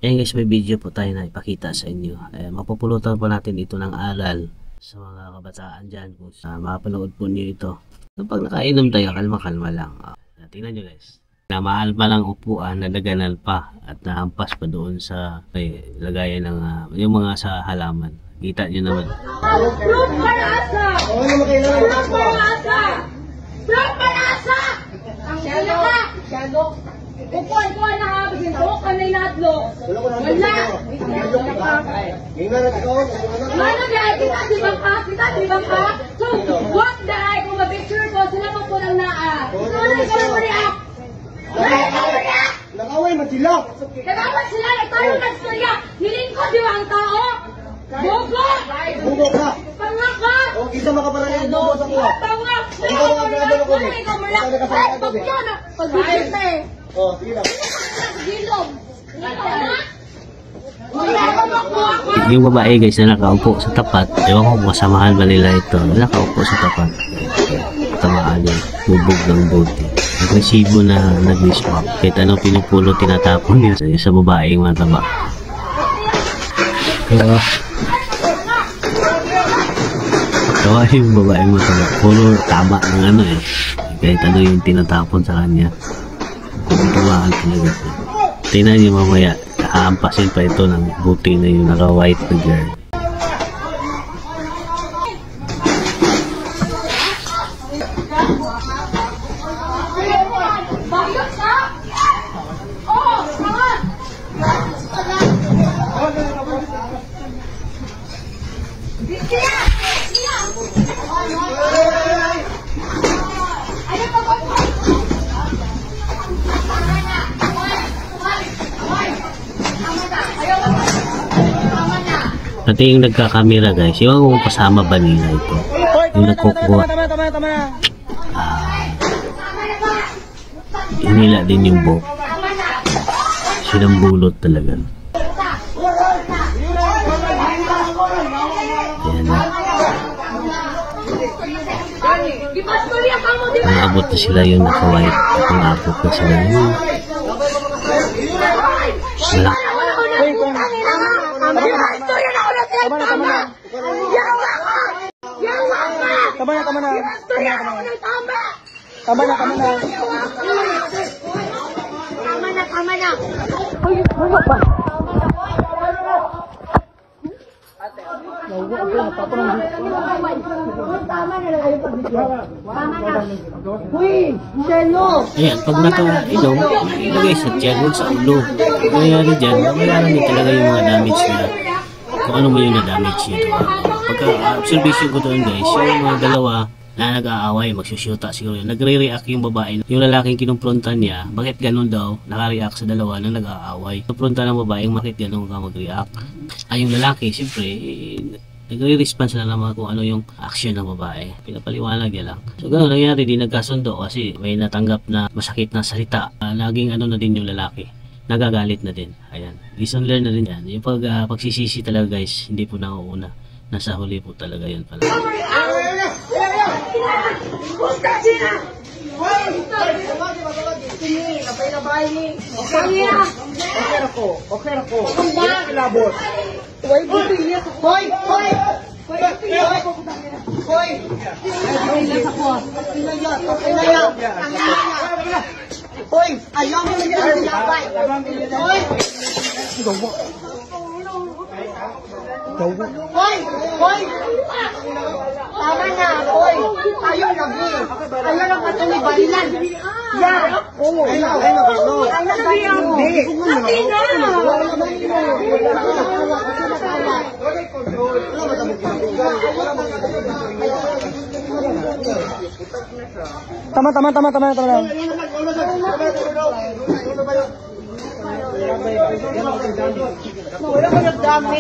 Ayan guys, may video po tayo na ipakita sa inyo. Mapupulutan po natin ito ng aral sa mga kabataan dyan. Kung mapanood po niyo ito. Pag nakainom tayo, kalma-kalma lang. Tingnan nyo guys. Namahal pa ng upuan, nadaganal pa at nahampas pa doon sa lagayan ng yung mga sa halaman. Kita nyo naman. Fruit Palasa! Fruit Palasa! Fruit Palasa! Ang pinaka! Upuan ko na habis ito, kanay natlo. Wala! Mana gaya kita, di ba ka? Kita, di ba ka? So, what the ay, kung ma-picture ko, sila mo po ng naa. So, ano ikaw na ma-react? Nag-away man sila. Nag-away sila, tayo nag-storya. Nilingkod di ba ang tao? Bogo! Bugo ka. Pangaka! O, isa makaparang bugo sa kuha. Pangaka! Ikaw na ang grado na ko. Ikaw mo lang. Ay, pagyo na. Pagbibit na eh. O, sige lang. Gilom. Yung babae guys na nakaupo sa tapat, ewan ko kung kasamahan ba nila ito. Nakaupo sa tapat. Tamaan yung bubog ng buti. Agresibo na nag-miswak. Kahit anong pinupulo, tinatapon niya sa babaeng mataba. Kawa yung babaeng mataba. Puro tama ng ano eh. Kahit ano yung tinatapon sa kanya. Tumaan talaga. Tingnan niyo mamaya, haampasin pa ito ng buti na yung naka-white na girl. Pati yung nagkakamera guys, yung kung kasama ba nila ito, yung nagkukuha, hinila din yung buhok, sinambulot talaga. Ayan na. Umabot na sila yung naka-white, umabot na sila yung malaki. Ayan, pag nakainom, ilagay sa tiyan, huwag sa ulo. Nangyayari dyan, nangyayari talaga yung mga damage na kung ano mo yung na-damage nito. Pagka-observation ko doon guys, yung mga dalawa na nag-aaway, magsusyuta siguro yun. Nagre-react yung babae. Yung lalaking kinumprontan niya, bakit ganun daw, naka-react sa dalawa na nag-aaway. Kinumprontan ng babae, bakit ganun ka mag-react. Yung lalaki, siyempre, nagre-response na naman kung ano yung action ng babae. Pinapaliwanag niya lang. So gano'n nangyari, di nagkasundo kasi may natanggap na masakit na salita. Naging ano na din yung lalaki. Nagagalit na din. Ayan. Lesson learned na din yan. Yung pagsisisi talaga guys, hindi po nauuna. Nasa huli po talaga yan pala. Okay ako. Labot. Hoy! Hoy! Ayaw mo na yan! Hoy! Hoy! Tama na! Hoy! Ayaw lang eh! Ayaw lang ka ni balilan! Yan! Oo! Ayaw na! Hindi na! Tama.